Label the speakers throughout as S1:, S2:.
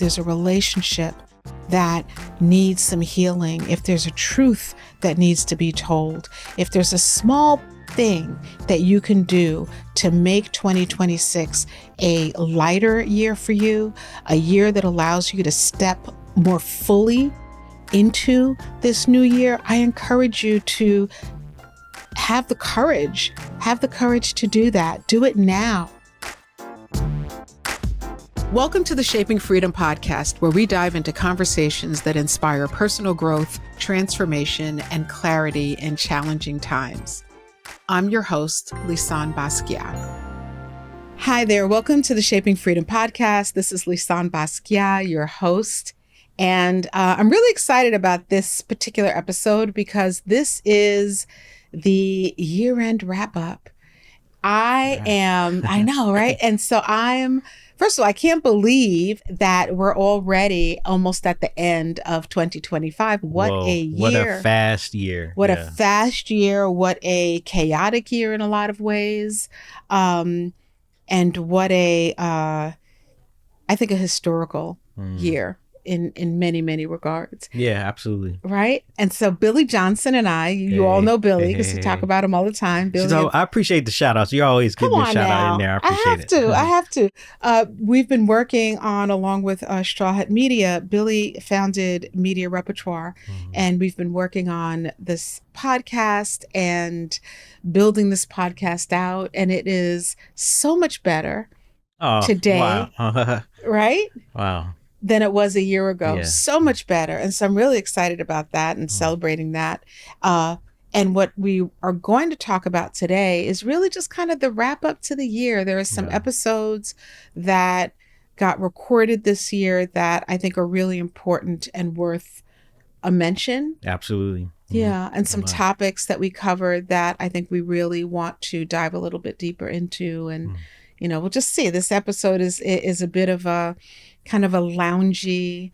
S1: there's a relationship that needs some healing, if there's a truth that needs to be told, if there's a small thing that you can do to make 2026 a lighter year for you, a year that allows you to step more fully into this new year, I encourage you to have the courage to do that. Do it now. Welcome to the Shaping Freedom podcast, where we dive into conversations that inspire personal growth, transformation, and clarity in challenging times. I'm your host, Lisane Basquiat. Hi there. Welcome to the Shaping Freedom podcast. This is Lisane Basquiat, your host. And I'm really excited about this particular episode because this is the year-end wrap-up. I know, right? And so first of all, I can't believe that we're already almost at the end of 2025. What a year.
S2: What a fast year.
S1: What a fast year. What a chaotic year in a lot of ways. And what I think a historical year in many, many regards.
S2: Yeah, absolutely.
S1: Right? And so Billy Johnson and you all know Billy because we talk about him all the time. Billy,
S2: I appreciate the shout outs. You always give me a shout out in there. I appreciate it.
S1: I have to. We've been working on, along with Straw Hat Media, Billy founded Media Repertoire, and we've been working on this podcast and building this podcast out. And it is so much better today.
S2: Wow.
S1: Right?
S2: Wow.
S1: Than it was a year ago.
S2: Yeah.
S1: So much better. And so I'm really excited about that and celebrating that. And what we are going to talk about today is really just kind of the wrap up to the year. There are some episodes that got recorded this year that I think are really important and worth a mention.
S2: Absolutely.
S1: Yeah. And some topics that we covered that I think we really want to dive a little bit deeper into. And, we'll just see. This episode is a bit of a kind of a loungy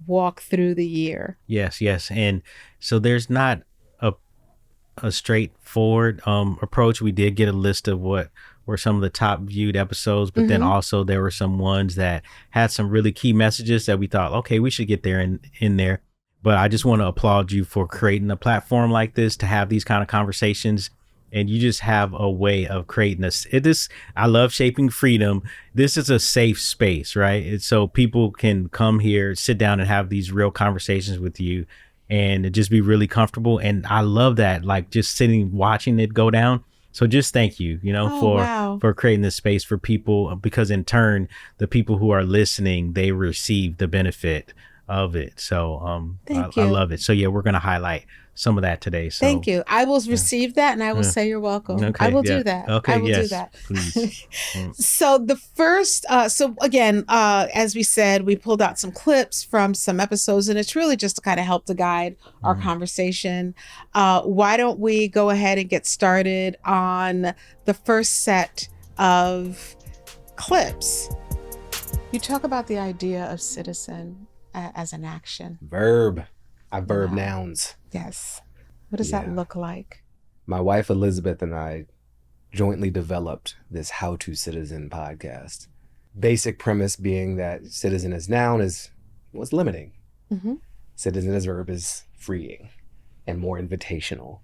S1: walk through the year.
S2: Yes. And so there's not a straightforward approach. We did get a list of what were some of the top viewed episodes, but then also there were some ones that had some really key messages that we thought, okay, we should get there in there. But I just want to applaud you for creating a platform like this to have these kind of conversations. And you just have a way of creating this. I love Shaping Freedom. This is a safe space, right? It's so people can come here, sit down and have these real conversations with you and just be really comfortable. And I love that, like just sitting, watching it go down. So just thank you, for creating this space for people, because in turn, the people who are listening, they receive the benefit of it. So I love it. So yeah, we're going to highlight some of that today. So
S1: thank you. I will receive that and I will say you're welcome. Okay, I will do that.
S2: Okay,
S1: I will do that.
S2: Please.
S1: So the first, as we said, we pulled out some clips from some episodes, and it's really just to kind of help to guide our conversation. Why don't we go ahead and get started on the first set of clips? You talk about the idea of citizen as an action.
S3: Verb. I verb nouns.
S1: Yes. What does that look like?
S3: My wife, Elizabeth, and I jointly developed this How to Citizen podcast. Basic premise being that citizen as noun was limiting. Citizen as verb is freeing and more invitational,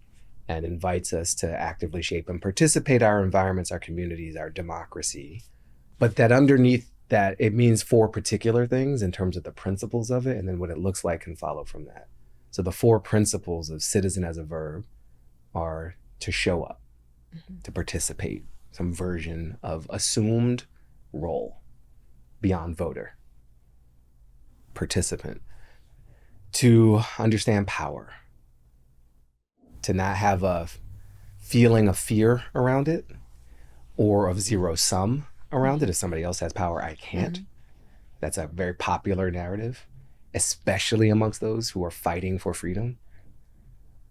S3: and invites us to actively shape and participate our environments, our communities, our democracy. But that underneath that, it means four particular things in terms of the principles of it, and then what it looks like can follow from that. So the four principles of citizen as a verb are to show up, to participate, some version of assumed role beyond voter, participant, to understand power, to not have a feeling of fear around it or of zero sum around it. If somebody else has power, I can't. That's a very popular narrative, especially amongst those who are fighting for freedom.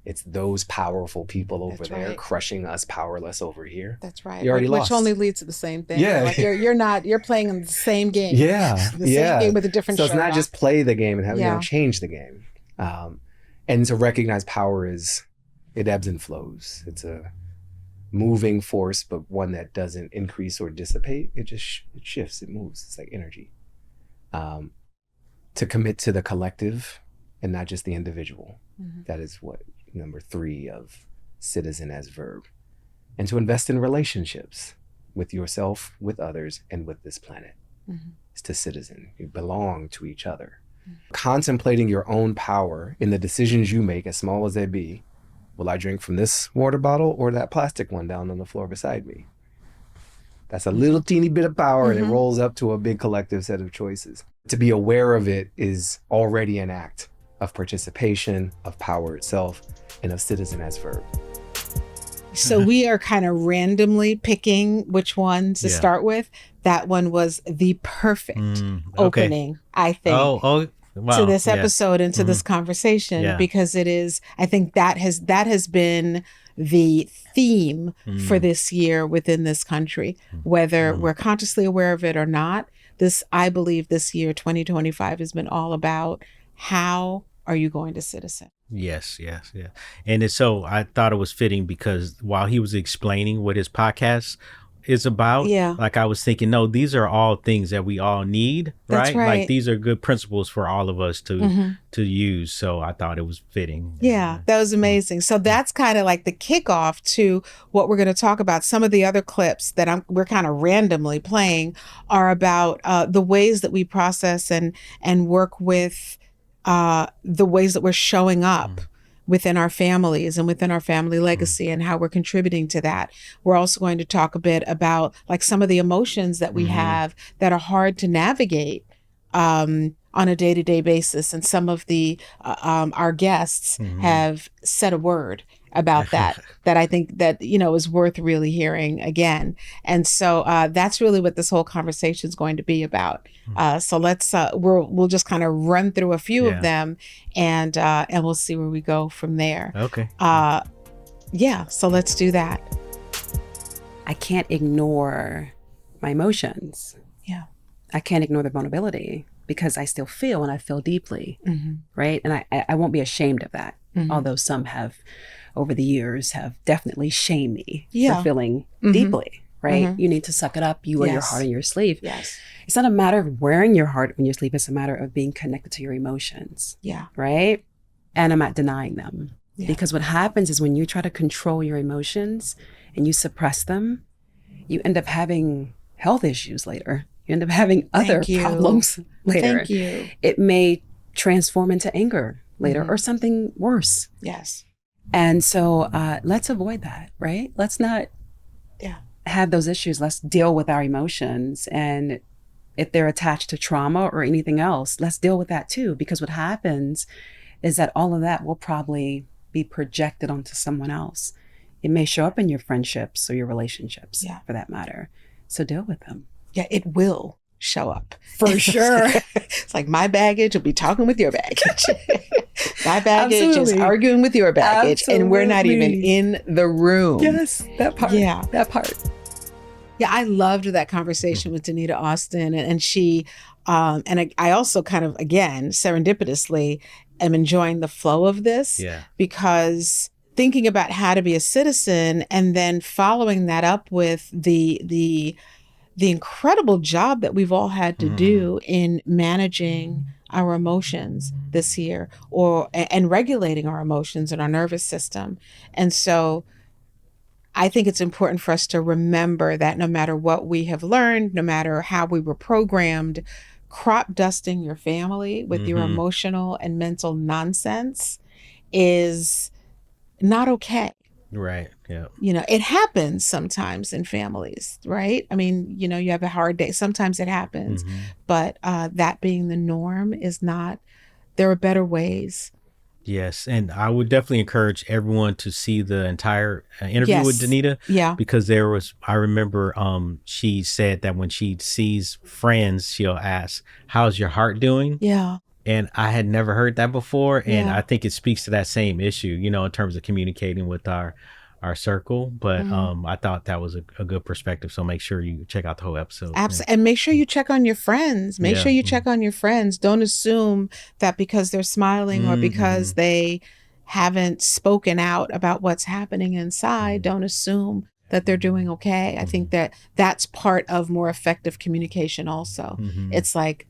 S3: It's those powerful people over there crushing us powerless over here.
S1: That's right.
S3: You already lost.
S1: Which only leads to the same thing.
S3: Yeah.
S1: Like you're playing in the same game.
S3: Yeah.
S1: The same game with a different
S3: So it's not
S1: shirt
S3: just play the game and have, change the game. And to recognize power it ebbs and flows. It's a moving force, but one that doesn't increase or dissipate. It just it shifts, it moves. It's like energy. to commit to the collective and not just the individual.
S1: Mm-hmm.
S3: That is what number 3 of citizen as verb. And to invest in relationships with yourself, with others, and with this planet.
S1: Mm-hmm.
S3: It's to citizen. You belong to each other. Mm-hmm. Contemplating your own power in the decisions you make, as small as they be. Will I drink from this water bottle or that plastic one down on the floor beside me? That's a little teeny bit of power, and it rolls up to a big collective set of choices. To be aware of it is already an act of participation, of power itself, and of citizen as verb.
S1: So we are kind of randomly picking which one to start with. That one was the perfect opening, I think.
S2: Wow.
S1: To this episode and to this conversation, because it is, I think that has been the theme for this year within this country, whether we're consciously aware of it or not. I believe this year, 2025, has been all about how are you going to citizen?
S2: Yes. And I thought it was fitting because while he was explaining what his podcast is about, like I was thinking, no, these are all things that we all need, right? Like these are good principles for all of us to use. So I thought it was fitting.
S1: Yeah, that was amazing. So that's kind of like the kickoff to what we're going to talk about. Some of the other clips that we're kind of randomly playing are about the ways that we process and work with the ways that we're showing up within our families and within our family legacy and how we're contributing to that. We're also going to talk a bit about like some of the emotions that we have that are hard to navigate on a day-to-day basis. And some of our guests have said a word about that I think that, is worth really hearing again. And so that's really what this whole conversation is going to be about. So let's, we'll just kind of run through a few of them and we'll see where we go from there.
S2: Okay.
S1: So let's do that.
S4: I can't ignore my emotions.
S1: Yeah.
S4: I can't ignore the vulnerability because I still feel and I feel deeply, right? And I won't be ashamed of that, although some have over the years have definitely shamed me for feeling deeply, right? You need to suck it up. You wear your heart on your sleeve.
S1: Yes.
S4: It's not a matter of wearing your heart on your sleeve. It's a matter of being connected to your emotions.
S1: Yeah.
S4: Right? And I'm not denying them. Yeah. Because what happens is when you try to control your emotions and you suppress them, you end up having health issues later. You end up having other problems later.
S1: Thank you.
S4: It may transform into anger later or something worse.
S1: Yes.
S4: And so let's avoid that, right? Let's not have those issues. Let's deal with our emotions. And if they're attached to trauma or anything else, let's deal with that too. Because what happens is that all of that will probably be projected onto someone else. It may show up in your friendships or your relationships for that matter. So deal with them.
S1: Yeah, it will show up.
S4: For sure.
S1: It's like my baggage will be talking with your baggage. My baggage is arguing with your baggage. And we're not even in the room.
S4: Yes, that part.
S1: Yeah.
S4: That part.
S1: Yeah, I loved that conversation with Danita Austin. And she, and I also kind of, again, serendipitously am enjoying the flow of this.
S2: Yeah.
S1: Because thinking about how to be a citizen and then following that up with the incredible job that we've all had to do in managing our emotions this year and regulating our emotions and our nervous system. And so I think it's important for us to remember that no matter what we have learned, no matter how we were programmed, crop dusting your family with your emotional and mental nonsense is not okay.
S2: Right. Yeah.
S1: It happens sometimes in families, right? I mean, you have a hard day. Sometimes it happens, but that being the norm is not, there are better ways.
S2: Yes. And I would definitely encourage everyone to see the entire interview with Danita.
S1: Yeah.
S2: Because I remember she said that when she sees friends, she'll ask, how's your heart doing?
S1: Yeah.
S2: And I had never heard that before. And I think it speaks to that same issue, in terms of communicating with our circle. But I thought that was a good perspective. So make sure you check out the whole episode.
S1: Absolutely. And make sure you check on your friends. Make sure you check on your friends. Don't assume that because they're smiling or because they haven't spoken out about what's happening inside, don't assume that they're doing okay. I think that that's part of more effective communication also. It's like,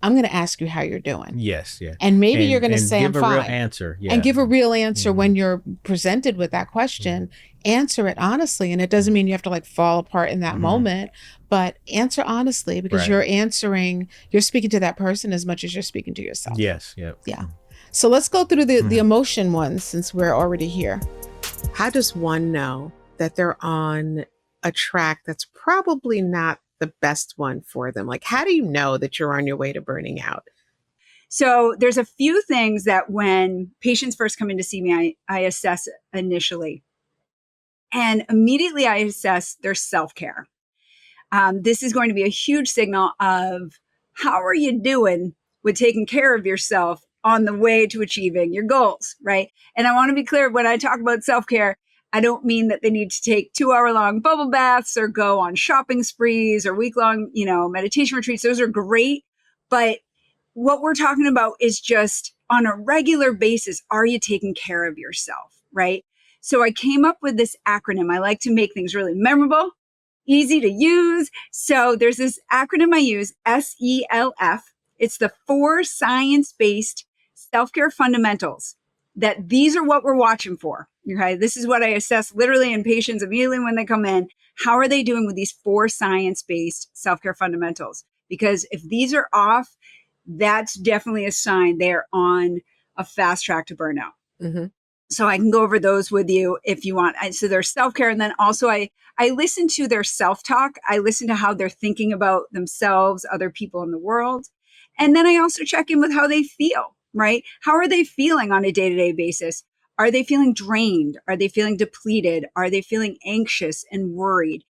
S1: I'm going to ask you how you're doing.
S2: Yes, yeah.
S1: And maybe you're going to say, I'm
S2: give
S1: fine.
S2: a real answer. Yeah.
S1: And give a real answer when you're presented with that question. Answer it honestly. And it doesn't mean you have to like fall apart in that moment, but answer honestly, because you're speaking to that person as much as you're speaking to yourself.
S2: Yes, yep.
S1: Yeah. So let's go through the emotion ones since we're already here. How does one know that they're on a track that's probably not the best one for them? Like, how do you know that you're on your way to burning out?
S5: So there's a few things that when patients first come in to see me, I assess initially. And immediately I assess their self-care. This is going to be a huge signal of how are you doing with taking care of yourself on the way to achieving your goals, right? And I want to be clear, when I talk about self-care, I don't mean that they need to take 2-hour-long bubble baths or go on shopping sprees or week-long, meditation retreats. Those are great. But what we're talking about is just on a regular basis, are you taking care of yourself, right? So I came up with this acronym. I like to make things really memorable, easy to use. So there's this acronym I use, SELF. It's the 4 science-based self-care fundamentals. That these are what we're watching for. Okay, this is what I assess literally in patients immediately when they come in. How are they doing with these 4 science-based self-care fundamentals? Because if these are off, that's definitely a sign they're on a fast track to burnout. So I can go over those with you if you want. So there's self-care. And then also I listen to their self-talk. I listen to how they're thinking about themselves, other people in the world. And then I also check in with how they feel, right? How are they feeling on a day-to-day basis? Are they feeling drained? Are they feeling depleted? Are they feeling anxious and worried?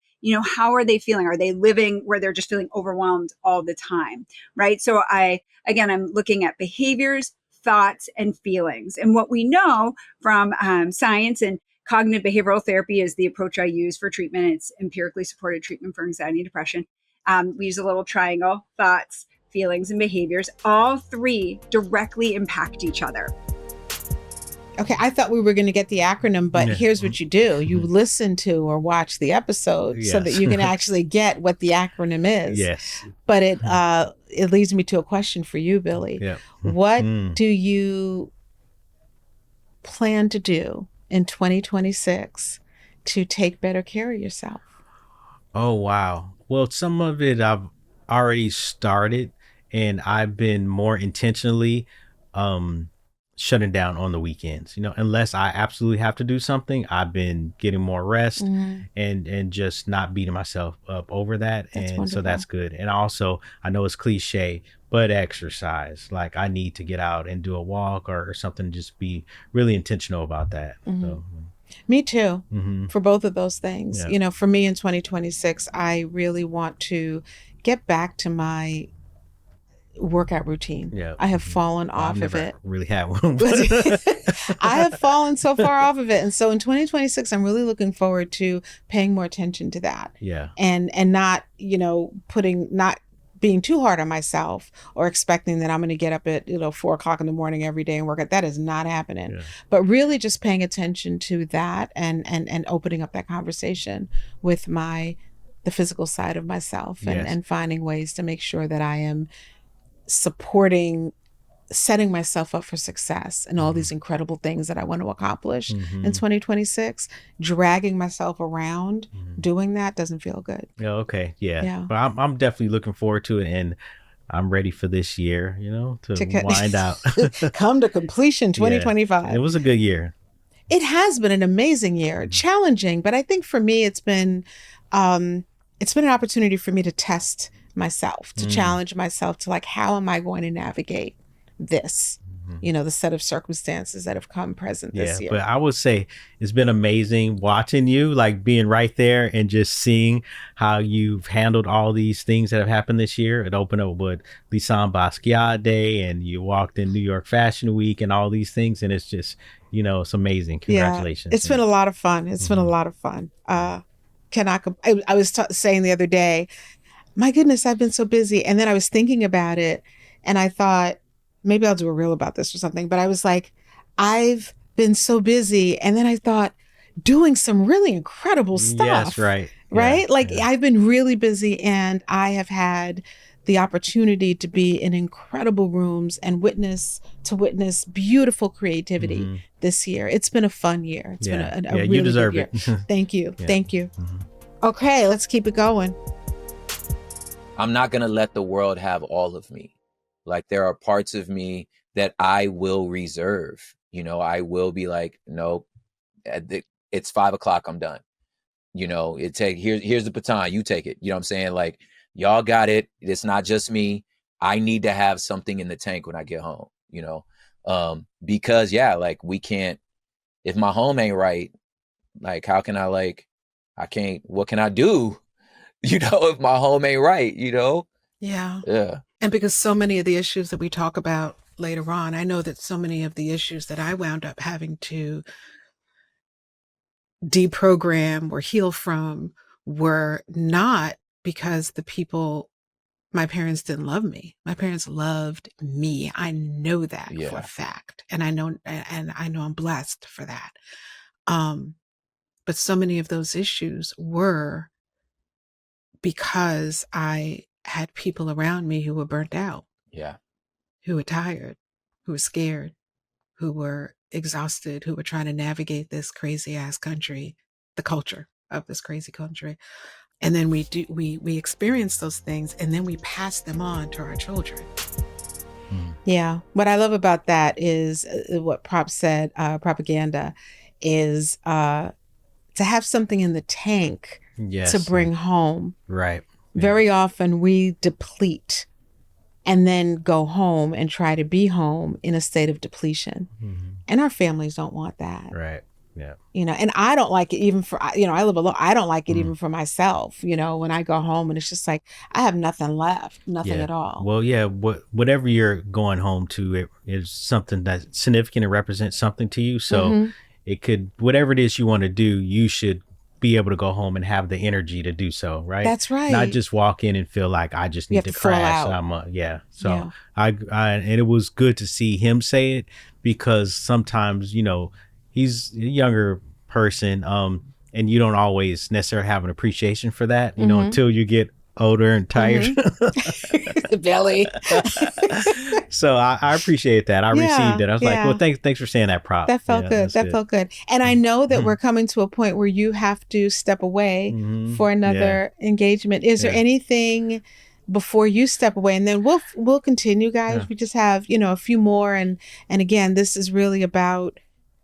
S5: How are they feeling? Are they living where they're just feeling overwhelmed all the time, right? So I'm looking at behaviors, thoughts, and feelings. And what we know from science and cognitive behavioral therapy is the approach I use for treatment. It's empirically supported treatment for anxiety and depression. We use a little triangle: thoughts, feelings, and behaviors. All 3 directly impact each other.
S1: Okay, I thought we were going to get the acronym, but here's what you do. You listen to or watch the episode so that you can actually get what the acronym is.
S2: Yes.
S1: But it leads me to a question for you, Billy.
S2: Yeah.
S1: What do you plan to do in 2026 to take better care of yourself?
S2: Oh, wow. Well, some of it I've already started, and I've been more intentionally shutting down on the weekends. Unless I absolutely have to do something, I've been getting more rest and just not beating myself up over that.
S1: That's
S2: and
S1: wonderful.
S2: So that's good. And also, I know it's cliche, but exercise. Like, I need to get out and do a walk or something, just be really intentional about that. So,
S1: me too, for both of those things.
S2: Yeah.
S1: For me in 2026, I really want to get back to my workout routine.
S2: Yeah.
S1: I have fallen off of it.
S2: Really had one.
S1: I have fallen so far off of it. And so in 2026, I'm really looking forward to paying more attention to that.
S2: Yeah.
S1: And not, not being too hard on myself or expecting that I'm going to get up at 4:00 in the morning every day and work out. That is not happening.
S2: Yeah.
S1: But really just paying attention to that and opening up that conversation with the physical side of myself and finding ways to make sure that I am setting myself up for success and all these incredible things that I want to accomplish in 2026. Dragging myself around doing that doesn't feel good.
S2: Yeah. Okay. Yeah. But I'm definitely looking forward to it, and I'm ready for this year, to wind out.
S1: Come to completion 2025.
S2: Yeah. It was a good year.
S1: It has been an amazing year, challenging, but I think for me it's been an opportunity for me to test myself, to challenge myself to how am I going to navigate this, the set of circumstances that have come present this year.
S2: But I would say it's been amazing watching you, being right there and just seeing how you've handled all these things that have happened this year. It opened up with Lisane Basquiat Day, and you walked in New York Fashion Week and all these things. And it's just, it's amazing. Congratulations.
S1: Yeah, it's been a lot of fun. It's been a lot of fun. I was saying the other day, my goodness, I've been so busy. And then I was thinking about it and I thought, maybe I'll do a reel about this or something. But I was like, I've been so busy. And then I thought, doing some really incredible stuff.
S2: Yes, right.
S1: Right? I've been really busy, and I have had the opportunity to be in incredible rooms and witness beautiful creativity this year. It's been a fun year. It's been a really
S2: you deserve
S1: good year.
S2: it.
S1: Thank you.
S2: Yeah.
S1: Thank you. Okay, let's keep it going.
S6: I'm not going to let the world have all of me. Like, there are parts of me that I will reserve. You know, I will be like, no, it's 5 o'clock. I'm done. You know, here's the baton. You take it. You know what I'm saying? Like, y'all got it. It's not just me. I need to have something in the tank when I get home, you know? Because like, we can't, if my home ain't right, like, how can what can I do? You know, if my home ain't right, you know?
S1: Yeah.
S6: Yeah.
S1: And because so many of the issues that we talk about later on, I know that so many of the issues that I wound up having to deprogram or heal from were not because my parents didn't love me. My parents loved me. I know that for a fact. And I know I'm blessed for that. But so many of those issues were because I had people around me who were burnt out.
S6: Yeah.
S1: Who were tired, who were scared, who were exhausted, who were trying to navigate this crazy ass country, the culture of this crazy country. And then we experience those things, and then we pass them on to our children. Yeah. What I love about that is what Prop said, propaganda is to have something in the tank to bring home.
S2: Right. Yeah.
S1: Very often we deplete and then go home and try to be home in a state of depletion. And our families don't want that.
S2: Right. Yeah.
S1: You know, and I don't like it even for, you know, I live alone. I don't like it even for myself, you know, when I go home and it's just like, I have nothing left, nothing at all.
S2: Well, yeah, whatever you're going home to, it is something that's significant and represents something to you. So it could, whatever it is you want to do, you should be able to go home and have the energy to do so, right?
S1: That's right.
S2: Not just walk in and feel like I just need to crash. And it was good to see him say it, because sometimes, you know, he's a younger person, and you don't always necessarily have an appreciation for that, you know, until you get older and tired.
S1: The belly.
S2: So I appreciate that. I received it. I was like, well, thanks for saying that, Prop.
S1: That felt good. That felt good. And I know that we're coming to a point where you have to step away for another engagement. Is there anything before you step away? And then we'll continue, guys. We just have, you know, a few more. And again, this is really about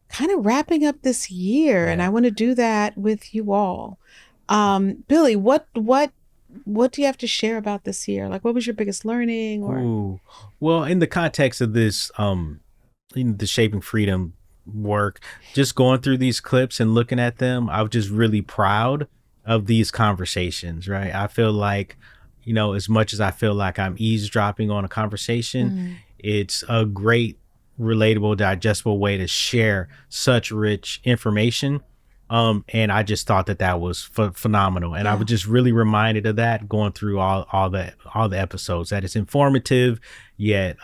S1: kind of wrapping up this year. And I want to do that with you all. Billy, what do you have to share about this year? Like, what was your biggest learning? Or
S2: well, in the context of this, the Shaping Freedom work, just going through these clips and looking at them, I was just really proud of these conversations, right? I feel like, you know, as much as I feel like I'm eavesdropping on a conversation, it's a great, relatable, digestible way to share such rich information. And I just thought that was phenomenal. And I was just really reminded of that going through all the episodes, that it's informative, yet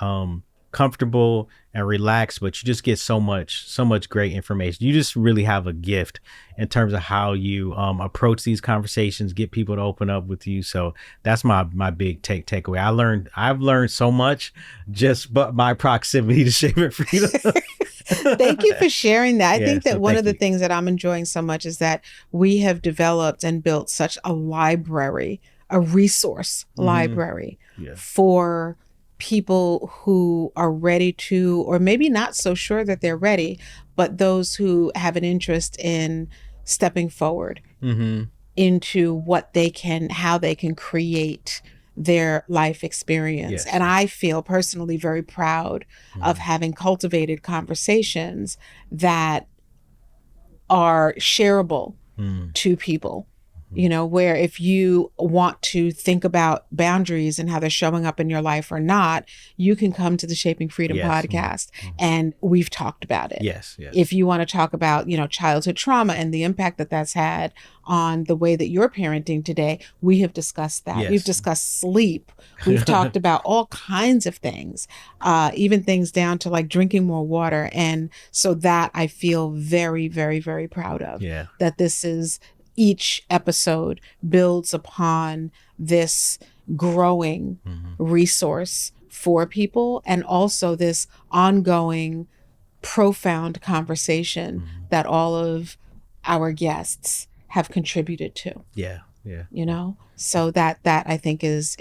S2: comfortable and relaxed, but you just get so much great information. You just really have a gift in terms of how you approach these conversations, get people to open up with you. So that's my big takeaway. I've learned so much just but my proximity to Shaping Freedom.
S1: Thank you for sharing that. I think that one of the things that I'm enjoying so much is that we have developed and built such a library, a resource library for people who are ready to, or maybe not so sure that they're ready, but those who have an interest in stepping forward into how they can create their life experience. And I feel personally very proud of having cultivated conversations that are shareable to people. You know, where if you want to think about boundaries and how they're showing up in your life or not, you can come to the Shaping Freedom podcast and we've talked about it. If you want to talk about, you know, childhood trauma and the impact that that's had on the way that you're parenting today, we have discussed that. We've discussed sleep. We've talked about all kinds of things, even things down to like drinking more water. And so that I feel very, very, very proud of, that this is, each episode builds upon this growing resource for people, and also this ongoing profound conversation that all of our guests have contributed to.
S2: Yeah.
S1: You know, so that I think is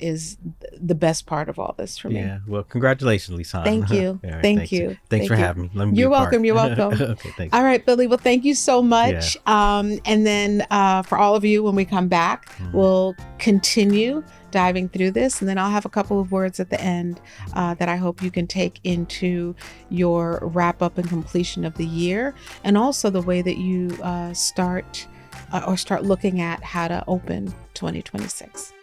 S1: the best part of all this for me.
S2: Yeah. Well, congratulations, Lisane.
S1: Thank you.
S2: All right,
S1: Thank you.
S2: Thanks for having me. Let me
S1: You're
S2: be a part.
S1: welcome. You're welcome.
S2: Okay, thanks.
S1: All right, Billy. Well, thank you so much. And then for all of you, when we come back, we'll continue diving through this, and then I'll have a couple of words at the end that I hope you can take into your wrap up and completion of the year, and also the way that you start looking at how to open 2026.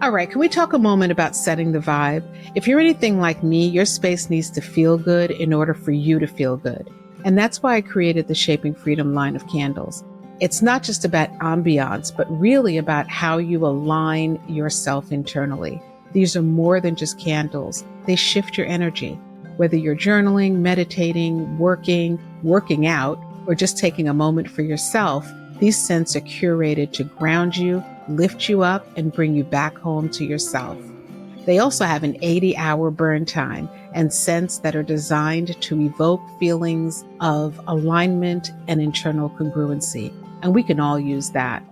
S1: All right, can we talk a moment about setting the vibe? If you're anything like me, your space needs to feel good in order for you to feel good. And that's why I created the Shaping Freedom line of candles. It's not just about ambiance, but really about how you align yourself internally. These are more than just candles. They shift your energy. Whether you're journaling, meditating, working out, or just taking a moment for yourself, these scents are curated to ground you, lift you up, and bring you back home to yourself. They also have an 80-hour burn time and scents that are designed to evoke feelings of alignment and internal congruency. And we can all use that.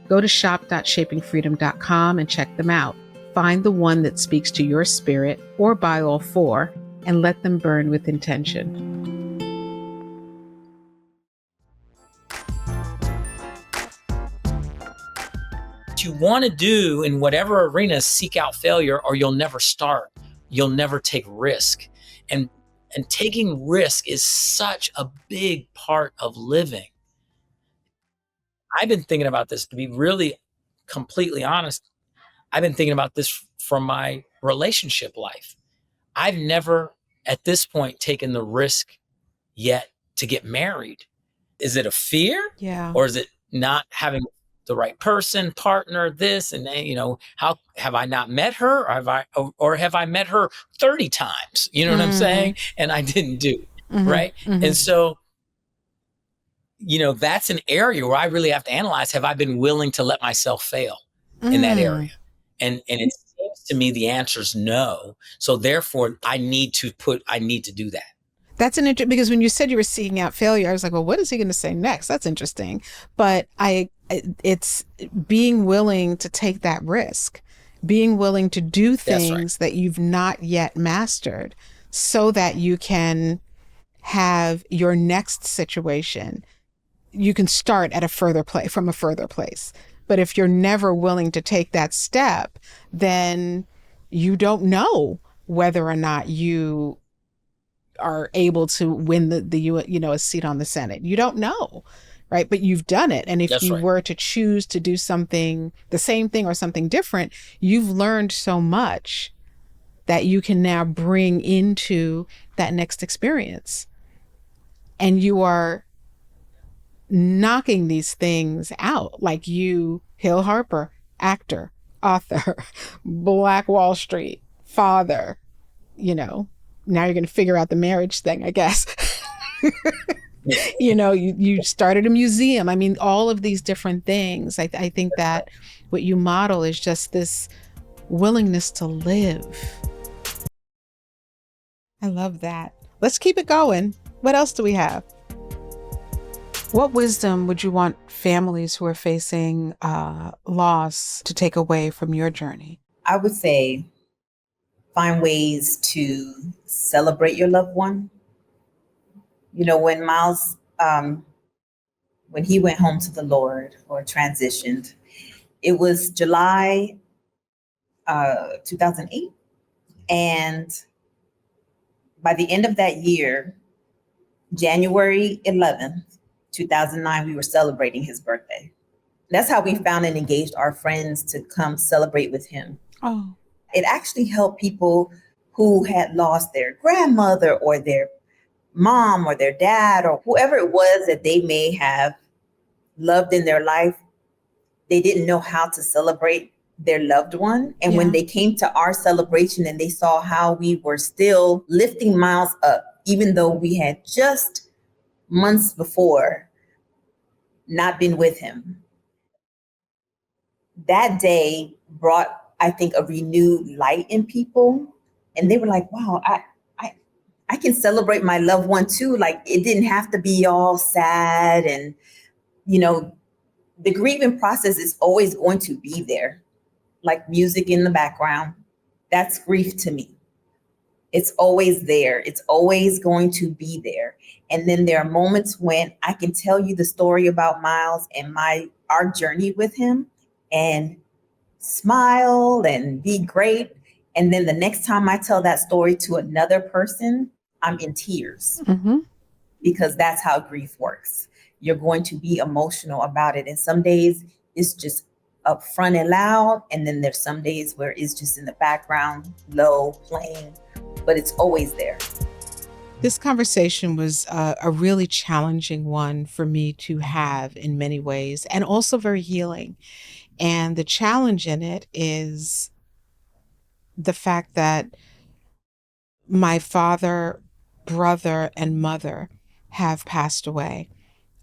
S1: Go to shop.shapingfreedom.com and check them out. Find the one that speaks to your spirit, or buy all 4, and let them burn with intention.
S7: What you want to do in whatever arena is seek out failure, or you'll never start. You'll never take risk. And taking risk is such a big part of living. I've been thinking about this, to be really completely honest. I've been thinking about this from my relationship life. I've never, at this point, taken the risk yet to get married. Is it a fear?
S1: Yeah.
S7: Or is it not having the right person, partner, this, and then, how have I not met her? Or have I met her 30 times? You know what I'm saying? And I didn't do it, right? And so, that's an area where I really have to analyze, have I been willing to let myself fail in that area? And it seems to me the answer is no. So therefore, I need to do that.
S1: That's an interesting, because when you said you were seeking out failure, I was like, well, what is he going to say next? That's interesting. But it's being willing to take that risk, being willing to do things that you've not yet mastered, so that you can have your next situation. You can start at from a further place. But if you're never willing to take that step, then you don't know whether or not you are able to win a seat on the Senate. You don't know, right? But you've done it. And if you were to choose to do something, the same thing or something different, you've learned so much that you can now bring into that next experience. And you are knocking these things out, like Hill Harper, actor, author, Black Wall Street, father, now you're going to figure out the marriage thing, I guess. You started a museum. I mean, all of these different things. I think that what you model is just this willingness to live. I love that. Let's keep it going. What else do we have? What wisdom would you want families who are facing loss to take away from your journey?
S8: I would say find ways to celebrate your loved one. When Miles, when he went home to the Lord or transitioned, it was July 2008. And by the end of that year, January 11th, 2009, we were celebrating his birthday. That's how we found and engaged our friends to come celebrate with him.
S1: Oh.
S8: It actually helped people who had lost their grandmother or their mom or their dad or whoever it was that they may have loved in their life. They didn't know how to celebrate their loved one. And when they came to our celebration and they saw how we were still lifting Miles up even though we had just months before not been with him. That day brought, I think, a renewed light in people. And they were like, wow, I can celebrate my loved one too. Like, it didn't have to be all sad. And, you know, the grieving process is always going to be there, like music in the background. That's grief to me. It's always there. It's always going to be there. And then there are moments when I can tell you the story about Miles and our journey with him and smile and be great. And then the next time I tell that story to another person, I'm in tears, because that's how grief works. You're going to be emotional about it. And some days it's just up front and loud. And then there's some days where it's just in the background, low, playing, but it's always there.
S1: This conversation was a really challenging one for me to have in many ways, and also very healing. And the challenge in it is the fact that my father, brother, and mother have passed away.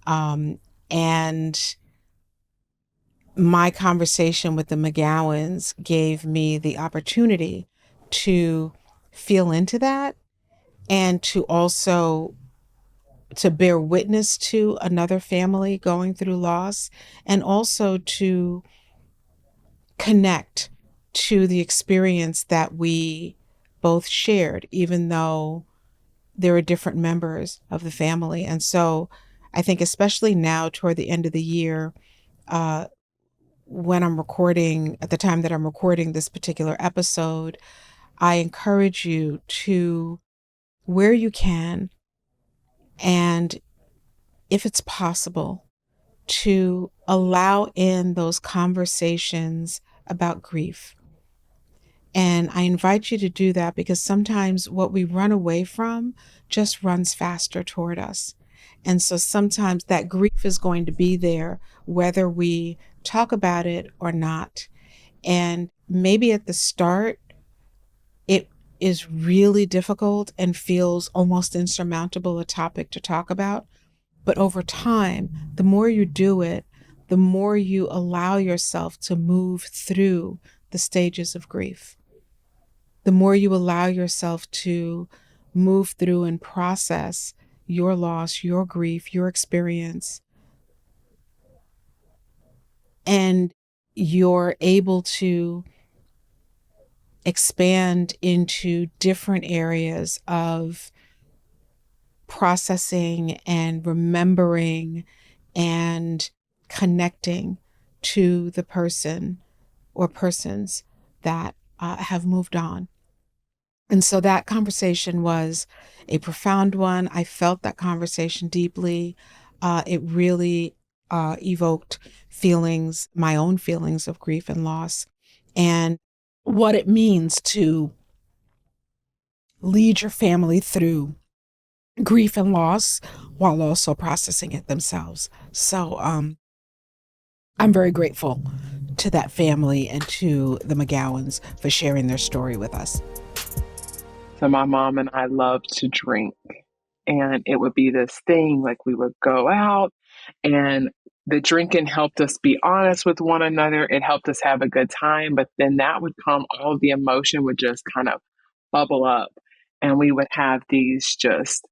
S1: And my conversation with the McGowans gave me the opportunity to feel into that, and to also to bear witness to another family going through loss, and also to connect to the experience that we both shared, even though there are different members of the family. And so I think especially now toward the end of the year, when I'm recording, at the time that I'm recording this particular episode, I encourage you to, where you can, and if it's possible, to allow in those conversations about grief. And I invite you to do that, because sometimes what we run away from just runs faster toward us. And so sometimes that grief is going to be there, whether we talk about it or not. And maybe at the start, it is really difficult and feels almost insurmountable a topic to talk about. But over time, the more you do it, the more you allow yourself to move through the stages of grief. The more you allow yourself to move through and process your loss, your grief, your experience, and you're able to expand into different areas of processing and remembering and connecting to the person or persons that have moved on. And so that conversation was a profound one. I felt that conversation deeply. It really evoked feelings, my own feelings of grief and loss, and what it means to lead your family through grief and loss while also processing it themselves. So I'm very grateful to that family and to the McGowans for sharing their story with us.
S9: So my mom and I loved to drink, and it would be this thing, like we would go out, and the drinking helped us be honest with one another. It helped us have a good time, but then that would come, all of the emotion would just kind of bubble up, and we would have these just,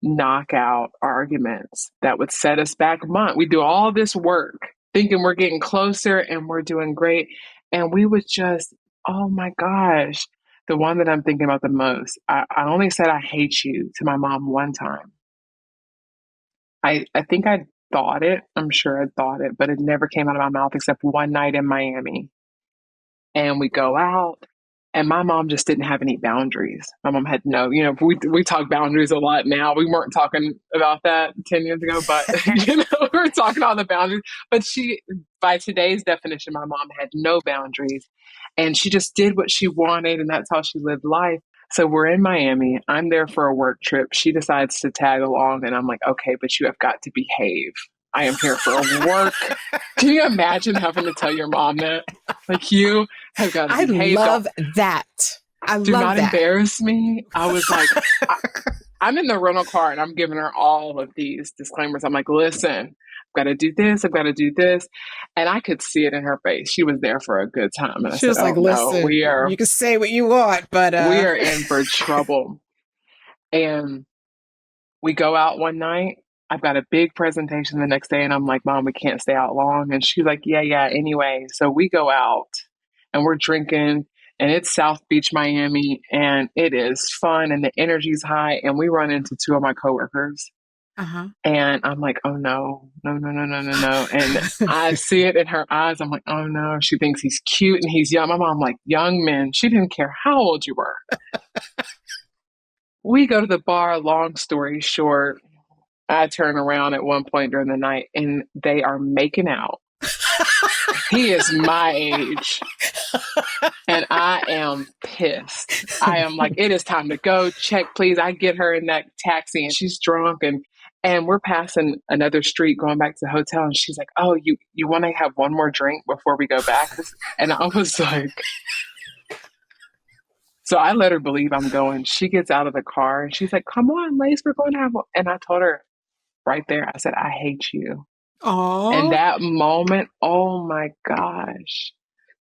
S9: knockout arguments that would set us back a month. We do all this work thinking we're getting closer and we're doing great. And we would just, oh my gosh, the one that I'm thinking about the most, I only said I hate you to my mom one time. I think I thought it. I'm sure I thought it, but it never came out of my mouth except one night in Miami. And we go out, and my mom just didn't have any boundaries. My mom had no, we talk boundaries a lot now. We weren't talking about that 10 years ago, but, we were talking all the boundaries. But by today's definition, my mom had no boundaries, and she just did what she wanted, and that's how she lived life. So we're in Miami. I'm there for a work trip. She decides to tag along, and I'm like, okay, but you have got to behave. I am here for work. Can you imagine having to tell your mom that? Like, you have got to behave.
S1: I love that. I
S9: Do
S1: love
S9: not
S1: that.
S9: embarrass me. I was like, I'm in the rental car and I'm giving her all of these disclaimers. I'm like, listen, I've got to do this. I've got to do this. And I could see it in her face. She was there for a good time. And I
S1: She
S9: said,
S1: was
S9: oh
S1: like,
S9: no,
S1: listen, you can say what you want, but
S9: we are in for trouble. And we go out one night. I've got a big presentation the next day. And I'm like, Mom, we can't stay out long. And she's like, yeah, anyway. So we go out and we're drinking. And it's South Beach, Miami, and it is fun and the energy's high. And we run into two of my coworkers. And I'm like, oh no. And I see it in her eyes. I'm like, oh no. She thinks he's cute and he's young. My mom, like, young men. She didn't care how old you were. We go to the bar. Long story short, I turn around at one point during the night and they are making out. He is my age. And I am pissed. I am like, it is time to go. Check, please. I get her in that taxi and she's drunk and we're passing another street going back to the hotel. And she's like, oh, you want to have one more drink before we go back? And I was like, so I let her believe I'm going. She gets out of the car and she's like, come on, Lace, we're going to have one. And I told her right there, I said, I hate you. And that moment, oh my gosh.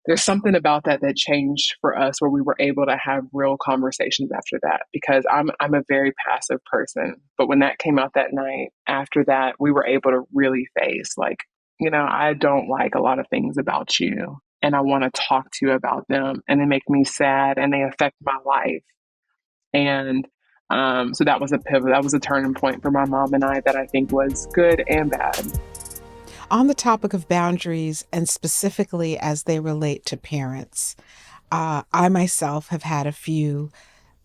S9: There's something about that changed for us where we were able to have real conversations after that, because I'm a very passive person. But when that came out that night, after that, we were able to really face like, I don't like a lot of things about you and I want to talk to you about them and they make me sad and they affect my life. And so that was a pivot. That was a turning point for my mom and I that I think was good and bad.
S1: On the topic of boundaries, and specifically as they relate to parents, I myself have had a few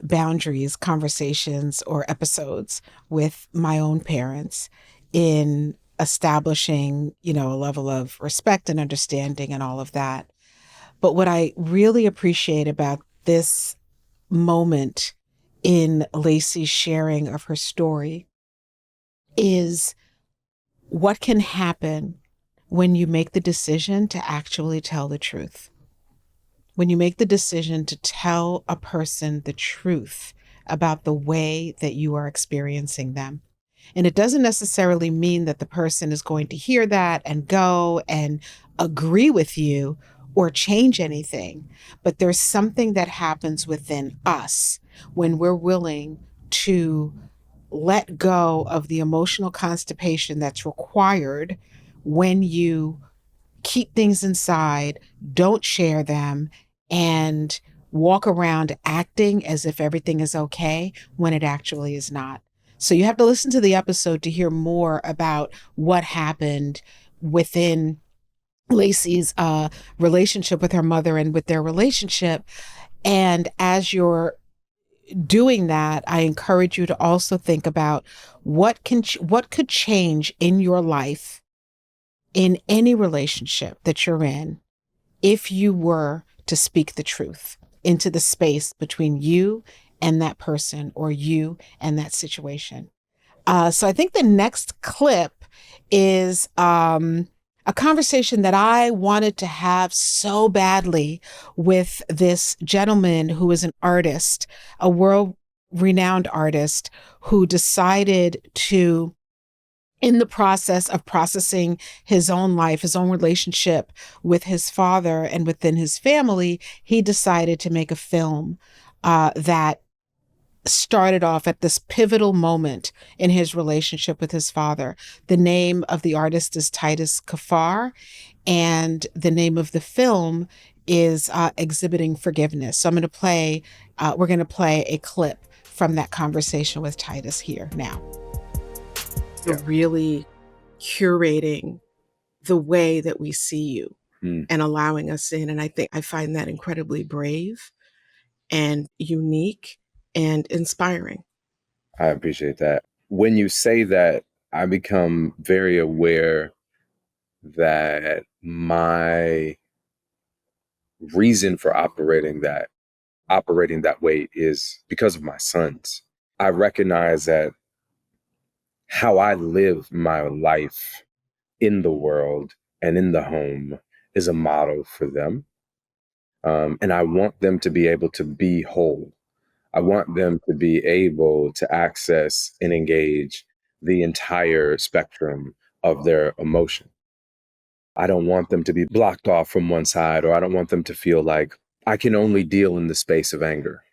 S1: boundaries, conversations, or episodes with my own parents in establishing, a level of respect and understanding and all of that. But what I really appreciate about this moment in Lacey's sharing of her story is what can happen when you make the decision to actually tell the truth. When you make the decision to tell a person the truth about the way that you are experiencing them. And it doesn't necessarily mean that the person is going to hear that and go and agree with you or change anything. But there's something that happens within us when we're willing to let go of the emotional constipation that's required when you keep things inside, don't share them, and walk around acting as if everything is okay when it actually is not. So you have to listen to the episode to hear more about what happened within Lacey's relationship with her mother and with their relationship. And as you're doing that, I encourage you to also think about what could change in your life in any relationship that you're in if you were to speak the truth into the space between you and that person or you and that situation. So I think the next clip is a conversation that I wanted to have so badly with this gentleman who is an artist, a world-renowned artist who decided to, in the process of processing his own life, his own relationship with his father and within his family, he decided to make a film that started off at this pivotal moment in his relationship with his father. The name of the artist is Titus Kaphar, and the name of the film is Exhibiting Forgiveness. So we're going to play a clip from that conversation with Titus here now. You're really curating the way that we see you and allowing us in. And I find that incredibly brave and unique and inspiring.
S10: I appreciate that. When you say that, I become very aware that my reason for operating that way is because of my sons. I recognize that how I live my life in the world and in the home is a model for them. And I want them to be able to be whole. I want them to be able to access and engage the entire spectrum of their emotion. I don't want them to be blocked off from one side, or I don't want them to feel like I can only deal in the space of anger.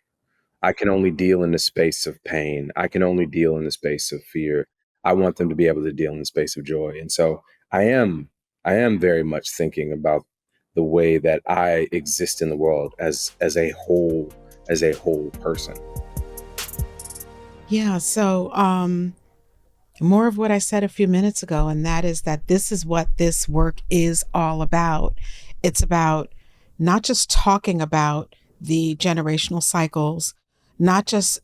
S10: I can only deal in the space of pain. I can only deal in the space of fear. I want them to be able to deal in the space of joy. And so I am very much thinking about the way that I exist in the world as a whole person.
S1: Yeah. So, more of what I said a few minutes ago, and that is that this is what this work is all about. It's about not just talking about the generational cycles, not just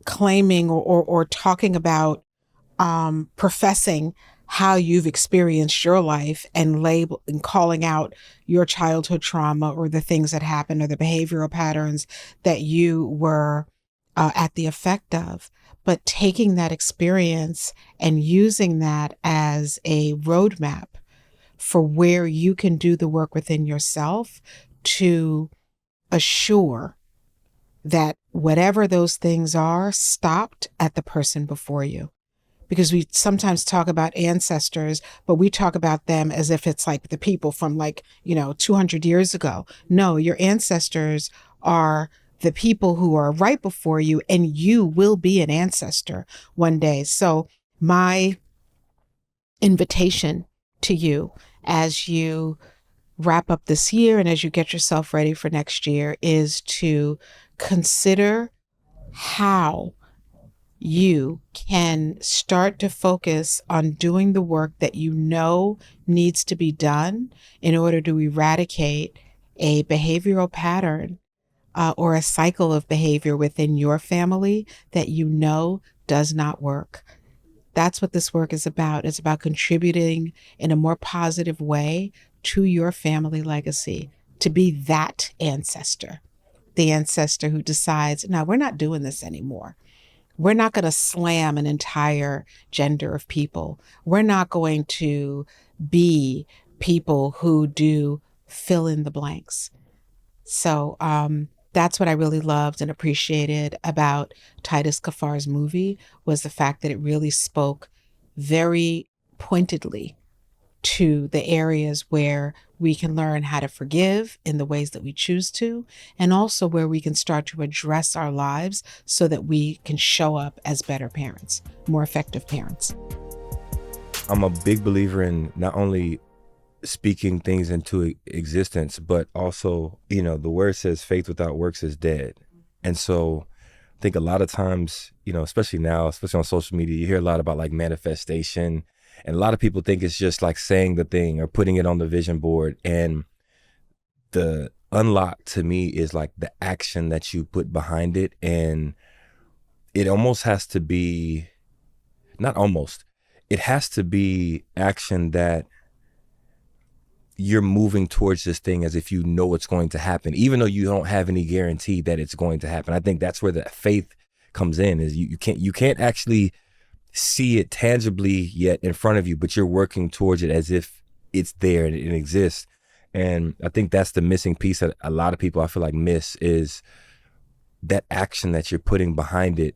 S1: claiming or talking about professing how you've experienced your life and label and calling out your childhood trauma or the things that happened or the behavioral patterns that you were at the effect of, but taking that experience and using that as a roadmap for where you can do the work within yourself to assure that whatever those things are stopped at the person before you. Because we sometimes talk about ancestors, but we talk about them as if it's like the people from 200 years ago. No, your ancestors are the people who are right before you, and you will be an ancestor one day. So my invitation to you as you wrap up this year and as you get yourself ready for next year is to consider how you can start to focus on doing the work that you know needs to be done in order to eradicate a behavioral pattern or a cycle of behavior within your family that you know does not work. That's what this work is about. It's about contributing in a more positive way to your family legacy, to be that ancestor, the ancestor who decides, no, we're not doing this anymore. We're not going to slam an entire gender of people. We're not going to be people who do fill in the blanks. So that's what I really loved and appreciated about Titus Kafar's movie, was the fact that it really spoke very pointedly to the areas where we can learn how to forgive in the ways that we choose to, and also where we can start to address our lives so that we can show up as better parents, more effective parents.
S11: I'm a big believer in not only speaking things into existence, but also, the word says faith without works is dead. And so I think a lot of times, especially now, especially on social media, you hear a lot about like manifestation. And a lot of people think it's just like saying the thing or putting it on the vision board. And the unlock to me is like the action that you put behind it. And it almost has to be, not almost, it has to be action that you're moving towards this thing as if you know it's going to happen, even though you don't have any guarantee that it's going to happen. I think that's where the faith comes in, is you can't actually see it tangibly yet in front of you, but you're working towards it as if it's there and it exists. And I think that's the missing piece that a lot of people, I feel like, miss, is that action that you're putting behind it.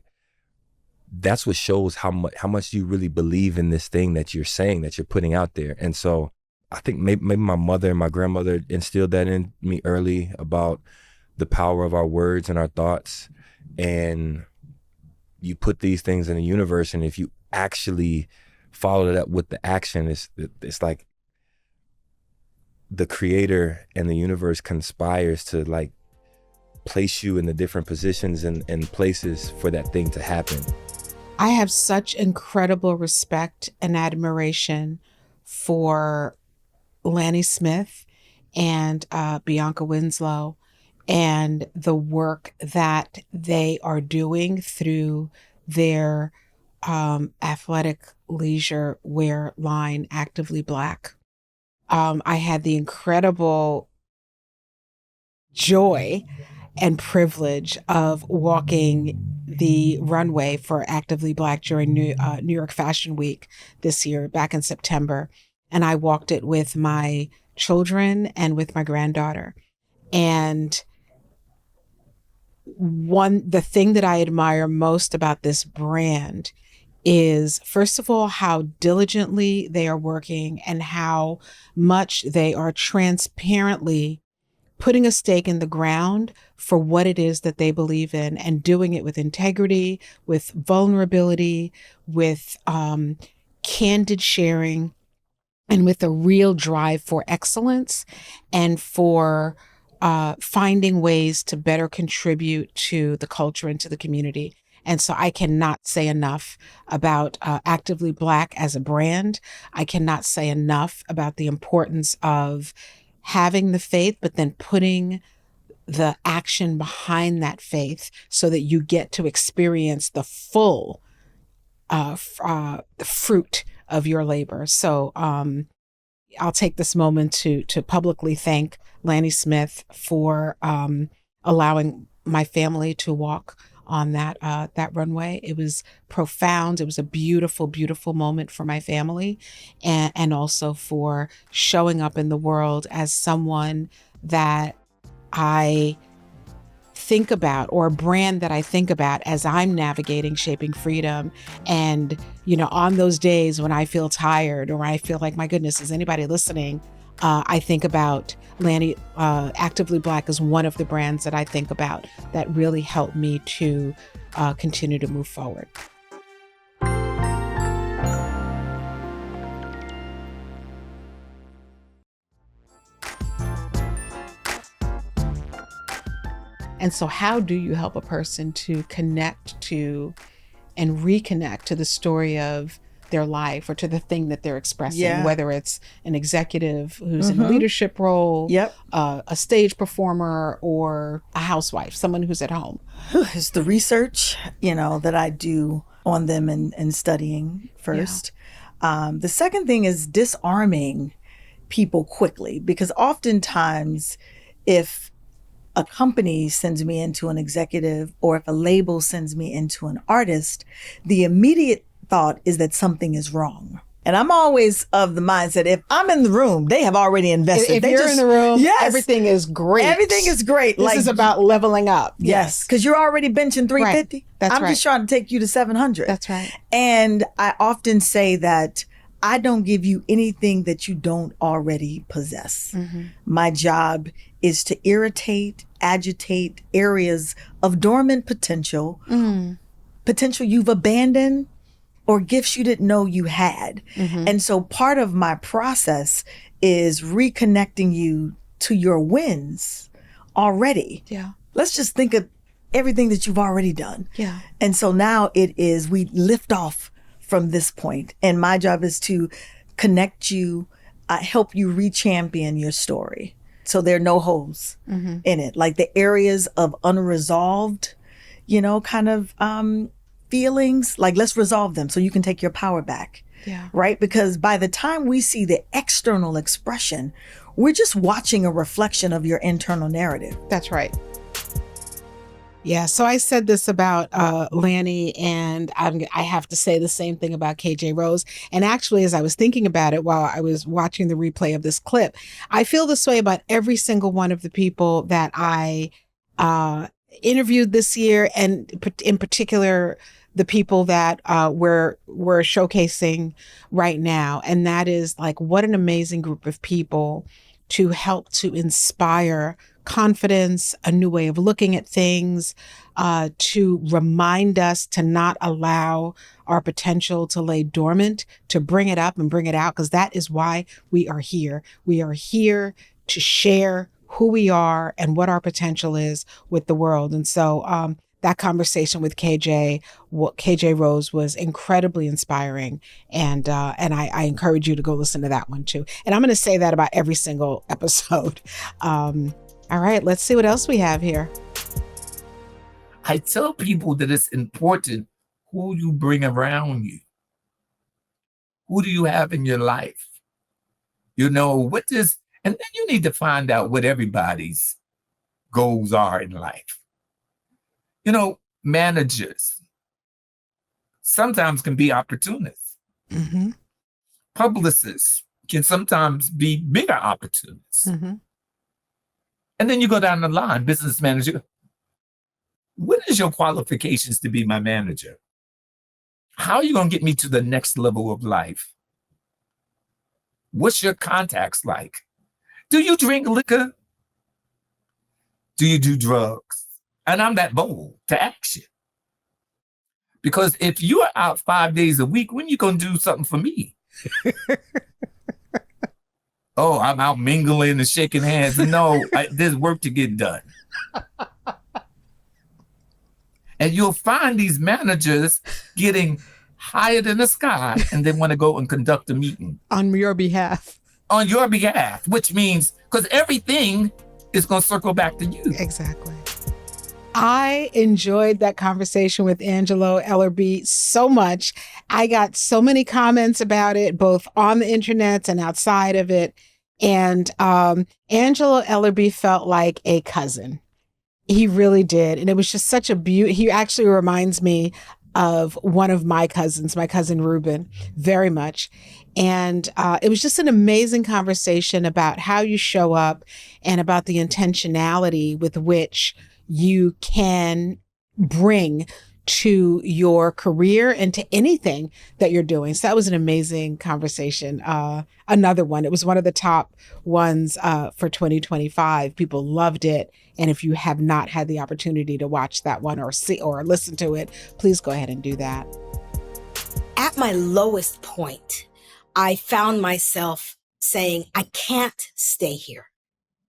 S11: That's what shows how much you really believe in this thing that you're saying, that you're putting out there. And so I think maybe my mother and my grandmother instilled that in me early about the power of our words and our thoughts. And you put these things in the universe, and if you actually follow it up with the action, it's like the creator and the universe conspires to like place you in the different positions and places for that thing to happen.
S1: I have such incredible respect and admiration for Lanny Smith and Bianca Winslow and the work that they are doing through their athletic leisure wear line, Actively Black. I had the incredible joy and privilege of walking the runway for Actively Black during New York Fashion Week this year, back in September. And I walked it with my children and with my granddaughter. And the thing that I admire most about this brand is, first of all, how diligently they are working and how much they are transparently putting a stake in the ground for what it is that they believe in, and doing it with integrity, with vulnerability, with candid sharing, and with a real drive for excellence and for finding ways to better contribute to the culture and to the community. And so I cannot say enough about Actively Black as a brand. I cannot say enough about the importance of having the faith, but then putting the action behind that faith so that you get to experience the full the fruit of your labor. So I'll take this moment to publicly thank Lanny Smith for allowing my family to walk on that runway. It was profound. It was a beautiful, beautiful moment for my family, and also for showing up in the world as someone that I think about, or a brand that I think about as I'm navigating Shaping Freedom. And, on those days when I feel tired, or I feel like, my goodness, is anybody listening? I think about Lanny. Actively Black is one of the brands that I think about that really helped me to continue to move forward. And so how do you help a person to connect to and reconnect to the story of their life, or to the thing that they're expressing, whether it's an executive who's in a leadership role, a stage performer, or a housewife, someone who's at home?
S12: It's the research, that I do on them and studying first. The second thing is disarming people quickly, because oftentimes if a company sends me into an executive, or if a label sends me into an artist, the immediate thought is that something is wrong. And I'm always of the mindset, if I'm in the room, they have already invested.
S1: If you're in the room, everything is great.
S12: Everything is great.
S1: This is about leveling up.
S12: Yes, because you're already benching 350.
S1: Right. That's
S12: I'm just trying to take you to 700.
S1: That's right.
S12: And I often say that I don't give you anything that you don't already possess. Mm-hmm. My job is to irritate, agitate areas of dormant potential, potential you've abandoned, or gifts you didn't know you had. Mm-hmm. And so part of my process is reconnecting you to your wins already.
S1: Yeah.
S12: Let's just think of everything that you've already done.
S1: Yeah.
S12: And so now we lift off from this point. And my job is to connect you, help you re-champion your story. So there are no holes in it. Like the areas of unresolved, feelings, like let's resolve them so you can take your power back.
S1: Yeah.
S12: Right? Because by the time we see the external expression, we're just watching a reflection of your internal narrative.
S1: That's right. Yeah. So I said this about Lanny, and I have to say the same thing about KJ Rose. And actually, as I was thinking about it while I was watching the replay of this clip, I feel this way about every single one of the people that I interviewed this year, and in particular, the people that we're showcasing right now. And that is like, what an amazing group of people to help to inspire confidence, a new way of looking at things, to remind us to not allow our potential to lay dormant, to bring it up and bring it out, because that is why we are here. We are here to share who we are and what our potential is with the world. And so that conversation with KJ Rose was incredibly inspiring. And I encourage you to go listen to that one too. And I'm going to say that about every single episode. All right, let's see what else we have here.
S13: I tell people that it's important who you bring around you. Who do you have in your life? And then you need to find out what everybody's goals are in life. Managers sometimes can be opportunists.
S1: Mm-hmm.
S13: Publicists can sometimes be bigger opportunists.
S1: Mm-hmm.
S13: And then you go down the line, business manager. What is your qualifications to be my manager? How are you going to get me to the next level of life? What's your contacts like? Do you drink liquor? Do you do drugs? And I'm that bold to ask you. Because if you're out 5 days a week, when you going to do something for me? Oh, I'm out mingling and shaking hands. No, there's work to get done. And you'll find these managers getting higher than the sky and they want to go and conduct a meeting.
S1: On your behalf.
S13: On your behalf, which means, because everything is going to circle back to you.
S1: Exactly. I enjoyed that conversation with Angelo Ellerby so much. I got so many comments about it, both on the internet and outside of it. And Angelo Ellerby felt like a cousin. He really did. And it was just such a beauty. He actually reminds me of one of my cousins, my cousin Ruben, very much. And it was just an amazing conversation about how you show up and about the intentionality with which you can bring to your career and to anything that you're doing. So that was an amazing conversation. Another one, it was one of the top ones for 2025. People loved it. And if you have not had the opportunity to watch that one or see or listen to it, please go ahead and do that.
S14: At my lowest point, I found myself saying, I can't stay here.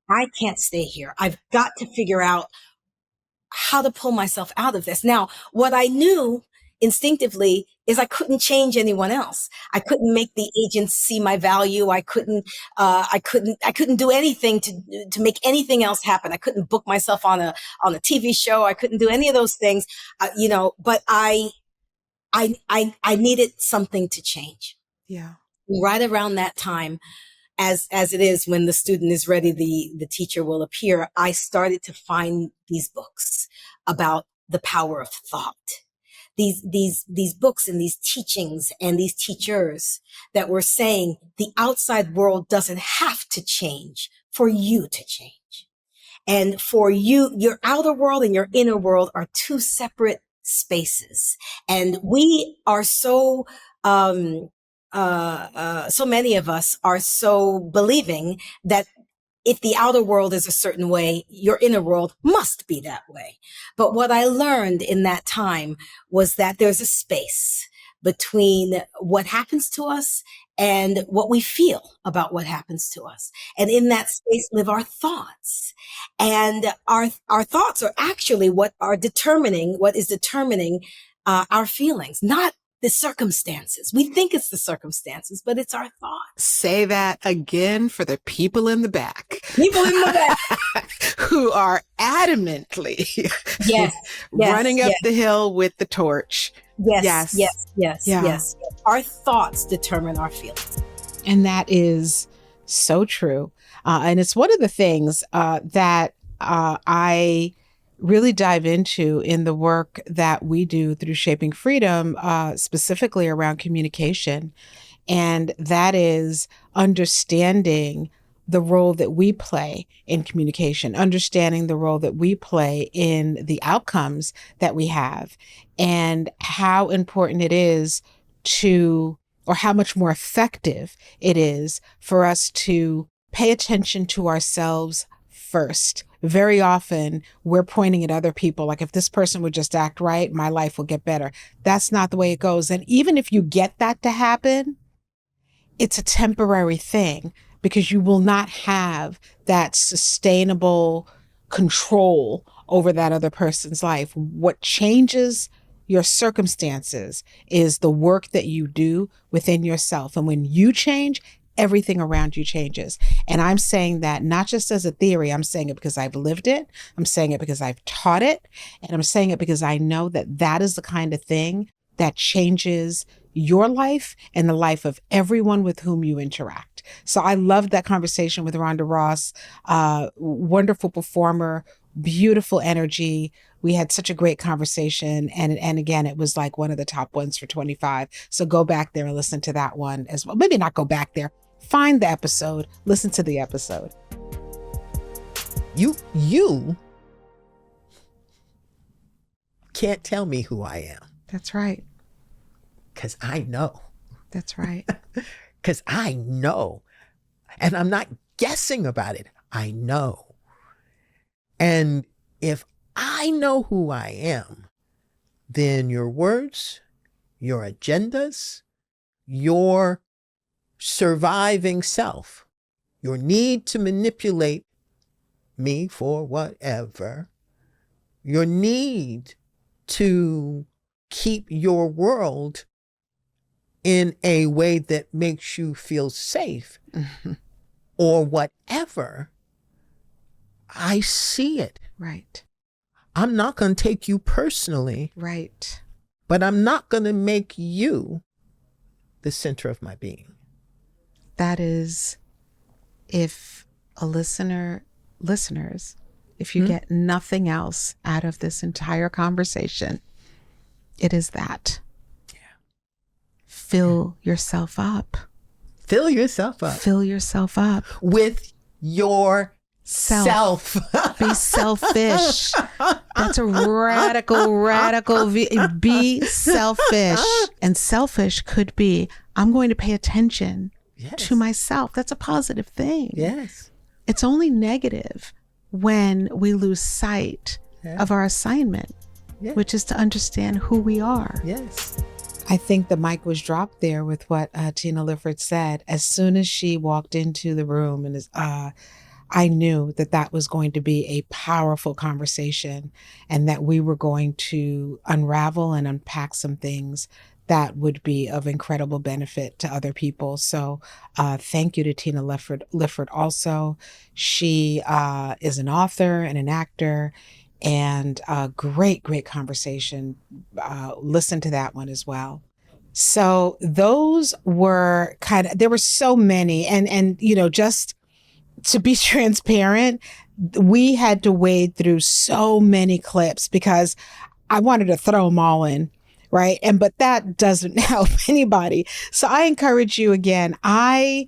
S14: I can't stay here. I've got to figure out how to pull myself out of this. Now, what I knew instinctively is I couldn't change anyone else. I couldn't make the agents see my value. I couldn't do anything to make anything else happen. I couldn't book myself on a TV show. I couldn't do any of those things, but I needed something to change.
S1: Yeah.
S14: Right around that time, as it is when the student is ready, the teacher will appear. I started to find these books about the power of thought. These books and these teachings and these teachers that were saying the outside world doesn't have to change for you to change. And for you, your outer world and your inner world are two separate spaces. And we are so many of us are so believing that if the outer world is a certain way, your inner world must be that way. But what I learned in that time was that there's a space between what happens to us and what we feel about what happens to us. And in that space live our thoughts. And our thoughts are actually what is determining our feelings, not the circumstances. We think it's the circumstances, but it's our thoughts.
S1: Say that again for the people in the back.
S14: People in the back.
S1: Who are adamantly running up the hill with the torch.
S14: Yes. Our thoughts determine our feelings.
S1: And that is so true. And it's one of the things that I really dive into in the work that we do through Shaping Freedom, specifically around communication. And that is understanding the role that we play in communication, understanding the role that we play in the outcomes that we have, and how important it is or how much more effective it is for us to pay attention to ourselves first. Very often we're pointing at other people. Like, if this person would just act right, my life will get better. That's not the way it goes. And even if you get that to happen, it's a temporary thing, because you will not have that sustainable control over that other person's life. What changes your circumstances is the work that you do within yourself. And when you change, everything around you changes. And I'm saying that not just as a theory, I'm saying it because I've lived it. I'm saying it because I've taught it. And I'm saying it because I know that that is the kind of thing that changes your life and the life of everyone with whom you interact. So I loved that conversation with Rhonda Ross, wonderful performer, beautiful energy. We had such a great conversation. And again, it was like one of the top ones for 25. So go back there and listen to that one as well. Maybe not go back there. Find the episode, listen to the episode.
S15: You can't tell me who I am.
S1: That's right.
S15: Because I know.
S1: That's right.
S15: Because I know. And I'm not guessing about it. I know. And if I know who I am, then your words, your agendas, your surviving self, your need to manipulate me for whatever, your need to keep your world in a way that makes you feel safe or whatever, I see it.
S1: Right.
S15: I'm not going to take you personally.
S1: Right.
S15: But I'm not going to make you the center of my being.
S1: That is, if a listeners, if you get nothing else out of this entire conversation, it is that.
S15: Yeah.
S1: Fill yourself up.
S15: Fill yourself up.
S1: Fill yourself up.
S15: With your self.
S1: Be selfish. That's a radical be selfish. And selfish could be, I'm going to pay attention to myself. That's a positive thing.
S15: Yes.
S1: It's only negative when we lose sight of our assignment, which is to understand who we are.
S15: Yes.
S1: I think the mic was dropped there with what Tina Lifford said. As soon as she walked into the room, and I knew that was going to be a powerful conversation, and that we were going to unravel and unpack some things that would be of incredible benefit to other people. So thank you to Tina Lifford also. She is an author and an actor, and a great conversation. Listen to that one as well. So those were there were so many, and just to be transparent, we had to wade through so many clips because I wanted to throw them all in. Right. But that doesn't help anybody. So I encourage you again. I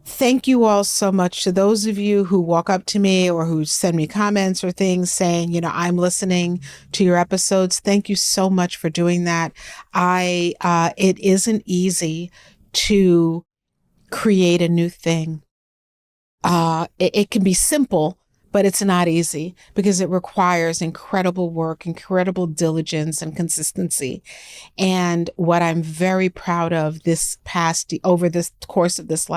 S1: thank you all so much, to those of you who walk up to me or who send me comments or things saying, I'm listening to your episodes. Thank you so much for doing that. It isn't easy to create a new thing. It can be simple, but it's not easy because it requires incredible work, incredible diligence and consistency. And what I'm very proud of over this course of this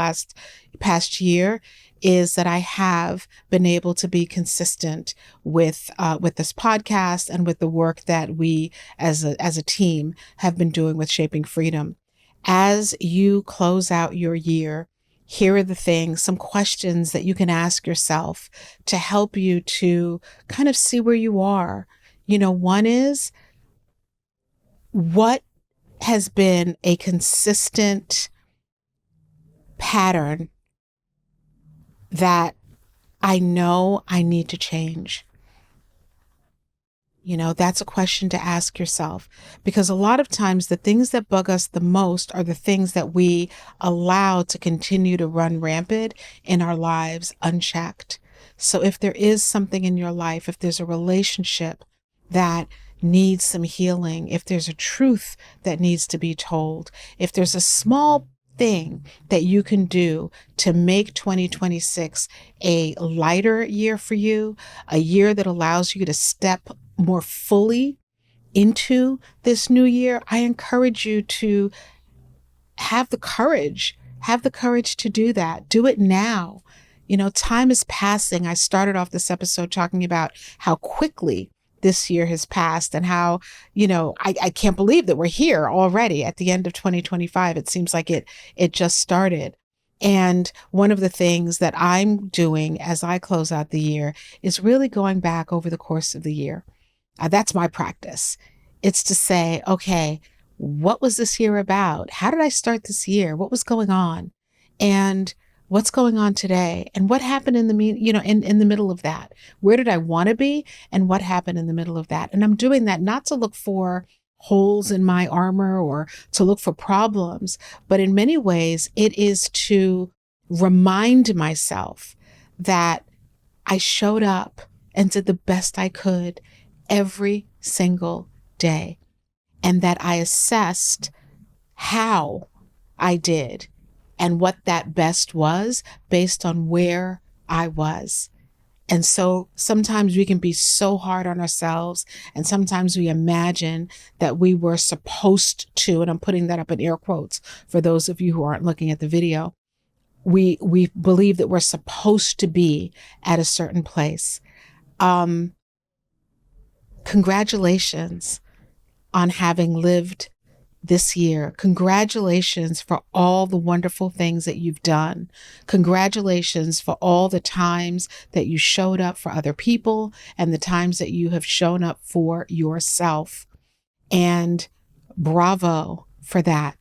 S1: past year is that I have been able to be consistent with this podcast and with the work that we as a team have been doing with Shaping Freedom. As you close out your year, here are the things, some questions that you can ask yourself to help you to kind of see where you are. One is, what has been a consistent pattern that I know I need to change? That's a question to ask yourself, because a lot of times the things that bug us the most are the things that we allow to continue to run rampant in our lives unchecked. So if there is something in your life, if there's a relationship that needs some healing, if there's a truth that needs to be told, if there's a small thing that you can do to make 2026 a lighter year for you, a year that allows you to step more fully into this new year, I encourage you to have the courage to do that. Do it now. Time is passing. I started off this episode talking about how quickly this year has passed and how, I can't believe that we're here already at the end of 2025. It seems like it just started. And one of the things that I'm doing as I close out the year is really going back over the course of the year. That's my practice. It's to say, okay, what was this year about? How did I start this year? What was going on? And what's going on today? And what happened in the middle of that? Where did I want to be? And what happened in the middle of that? And I'm doing that not to look for holes in my armor or to look for problems, but in many ways, it is to remind myself that I showed up and did the best I could every single day, and that I assessed how I did and what that best was based on where I was. And so sometimes we can be so hard on ourselves, and sometimes we imagine that we were supposed to, and I'm putting that up in air quotes for those of you who aren't looking at the video. We believe that we're supposed to be at a certain place. Congratulations on having lived this year. Congratulations for all the wonderful things that you've done. Congratulations for all the times that you showed up for other people and the times that you have shown up for yourself. And bravo for that.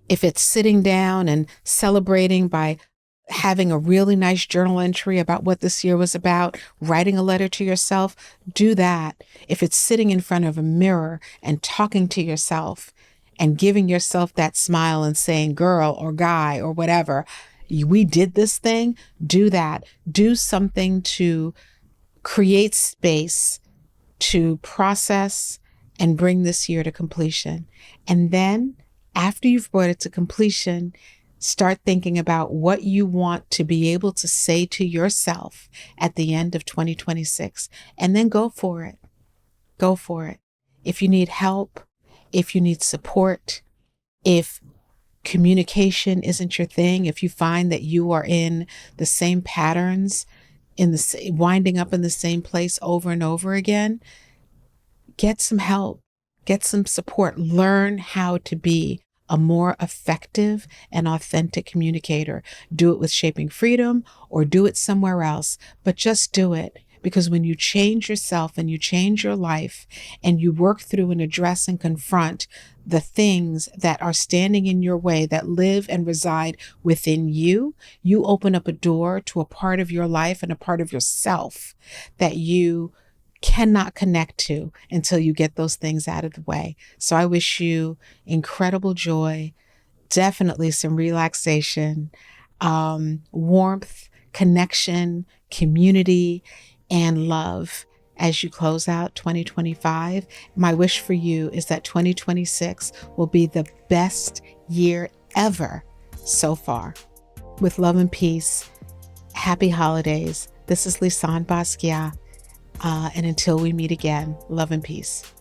S1: If it's sitting down and celebrating by having a really nice journal entry about what this year was about, writing a letter to yourself, do that. If it's sitting in front of a mirror and talking to yourself and giving yourself that smile and saying, girl or guy or whatever, we did this thing, do that. Do something to create space to process and bring this year to completion. And then after you've brought it to completion, start thinking about what you want to be able to say to yourself at the end of 2026, and then go for it. Go for it. If you need help, if you need support, if communication isn't your thing, if you find that you are in the same patterns, winding up in the same place over and over again, get some help, get some support, learn how to be a more effective and authentic communicator. Do it with Shaping Freedom or do it somewhere else, but just do it. Because when you change yourself and you change your life and you work through and address and confront the things that are standing in your way that live and reside within you, you open up a door to a part of your life and a part of yourself that you cannot connect to until you get those things out of the way. So I wish you incredible joy, definitely some relaxation, warmth, connection, community, and love as you close out 2025. My wish for you is that 2026 will be the best year ever so far. With love and peace, happy holidays. This is Lisane Basquiat. And until we meet again, love and peace.